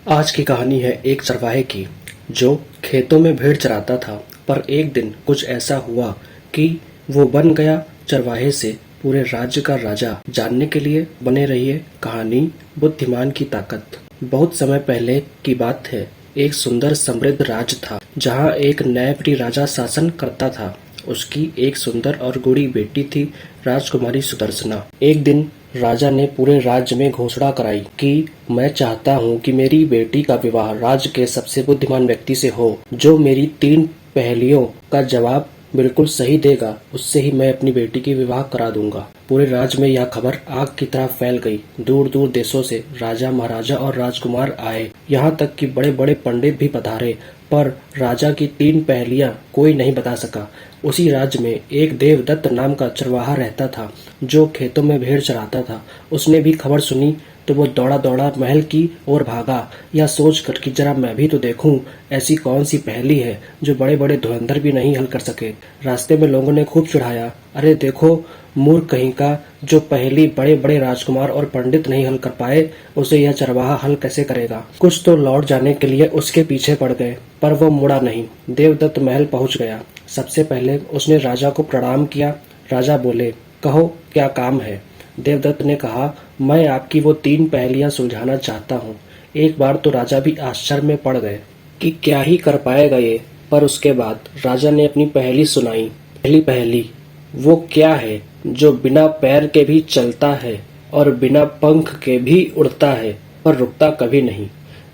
आज की कहानी है एक चरवाहे की जो खेतों में भेड़ चराता था। पर एक दिन कुछ ऐसा हुआ कि वो बन गया चरवाहे से पूरे राज्य का राजा। जानने के लिए बने रहिए कहानी बुद्धिमान की ताकत। बहुत समय पहले की बात है। एक सुंदर समृद्ध राज्य था जहाँ एक न्यायप्रिय राजा शासन करता था। उसकी एक सुंदर और गुणी बेटी थी, राजकुमारी सुदर्शना। एक दिन राजा ने पूरे राज्य में घोषणा कराई कि मैं चाहता हूँ कि मेरी बेटी का विवाह राज्य के सबसे बुद्धिमान व्यक्ति से हो। जो मेरी 3 पहेलियों का जवाब बिल्कुल सही देगा, उससे ही मैं अपनी बेटी की विवाह करा दूंगा। पूरे राज्य में यह खबर आग की तरह फैल गई। दूर दूर देशों से राजा, महाराजा और राजकुमार आए। यहाँ तक कि बड़े बड़े पंडित भी पधारे, पर राजा की 3 पहेलियां कोई नहीं बता सका। उसी राज्य में एक देवदत्त नाम का चरवाहा रहता था जो खेतों में भेड़ चराता था। उसने भी खबर सुनी तो वो दौड़ा दौड़ा महल की ओर भागा, यह सोचकर कि जरा मैं भी तो देखूं ऐसी कौन सी पहेली है जो बड़े बड़े धुरंधर भी नहीं हल कर सके। रास्ते में लोगों ने खूब चिढ़ाया, अरे देखो मूर्ख कहीं का, जो पहेली बड़े बड़े राजकुमार और पंडित नहीं हल कर पाए, उसे यह चरवाहा हल कैसे करेगा। कुछ तो लौट जाने के लिए उसके पीछे पड़ गए, पर वो मुड़ा नहीं। देवदत्त महल पहुंच गया। सबसे पहले उसने राजा को प्रणाम किया। राजा बोले, कहो क्या काम है। देवदत्त ने कहा, मैं आपकी वो 3 पहेलियां सुलझाना चाहता हूँ। एक बार तो राजा भी आश्चर्य में पड़ गए कि क्या ही कर पाएगा ये। पर उसके बाद राजा ने अपनी पहेली सुनाई। पहली पहेली, वो क्या है जो बिना पैर के भी चलता है और बिना पंख के भी उड़ता है पर रुकता कभी नहीं।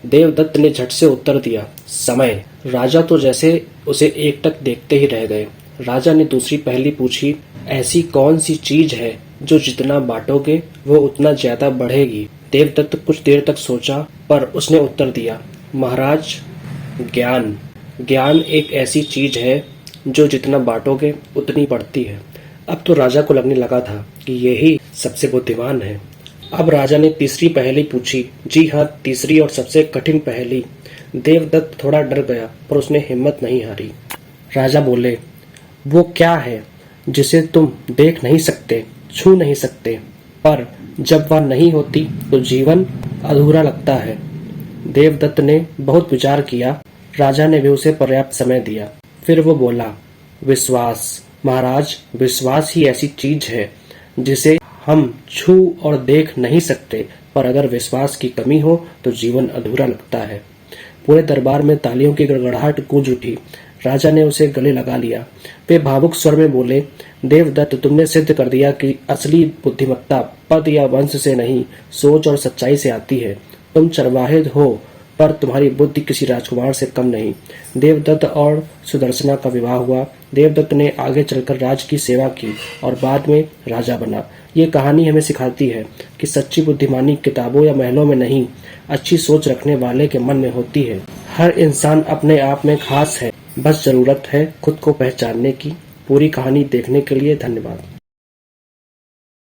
देवदत्त ने झट से उत्तर दिया, समय। राजा तो जैसे उसे एकटक देखते ही रह गए। राजा ने दूसरी पहेली पूछी, ऐसी कौन सी चीज है जो जितना बांटोगे वो उतना ज्यादा बढ़ेगी। देवदत्त कुछ देर तक सोचा, पर उसने उत्तर दिया, महाराज ज्ञान। ज्ञान एक ऐसी चीज है जो जितना बांटोगे उतनी बढ़ती है। अब तो राजा को लगने लगा था कि यही सबसे बुद्धिमान है। अब राजा ने तीसरी पहेली पूछी। जी हाँ, तीसरी और सबसे कठिन पहेली। देवदत्त थोड़ा डर गया, पर उसने हिम्मत नहीं हारी। राजा बोले, वो क्या है जिसे तुम देख नहीं सकते, छू नहीं सकते, पर जब वह नहीं होती तो जीवन अधूरा लगता है। देवदत्त ने बहुत विचार किया। राजा ने भी उसे पर्याप्त समय दिया। फिर वो बोला, विश्वास। महाराज, विश्वास ही ऐसी चीज है जिसे हम छू और देख नहीं सकते, पर अगर विश्वास की कमी हो तो जीवन अधूरा लगता है। पूरे दरबार में तालियों की गड़गड़ाहट गूंज उठी। राजा ने उसे गले लगा लिया। वे भावुक स्वर में बोले, देवदत्त, तुमने सिद्ध कर दिया कि असली बुद्धिमत्ता पद या वंश से नहीं, सोच और सच्चाई से आती है। तुम चरवाहे हो, पर तुम्हारी बुद्धि किसी राजकुमार से कम नहीं। देवदत्त और सुदर्शना का विवाह हुआ। देवदत्त ने आगे चलकर राज की सेवा की और बाद में राजा बना। ये कहानी हमें सिखाती है कि सच्ची बुद्धिमानी किताबों या महलों में नहीं, अच्छी सोच रखने वाले के मन में होती है। हर इंसान अपने आप में खास है, बस जरूरत है खुद को पहचानने की। पूरी कहानी देखने के लिए धन्यवाद।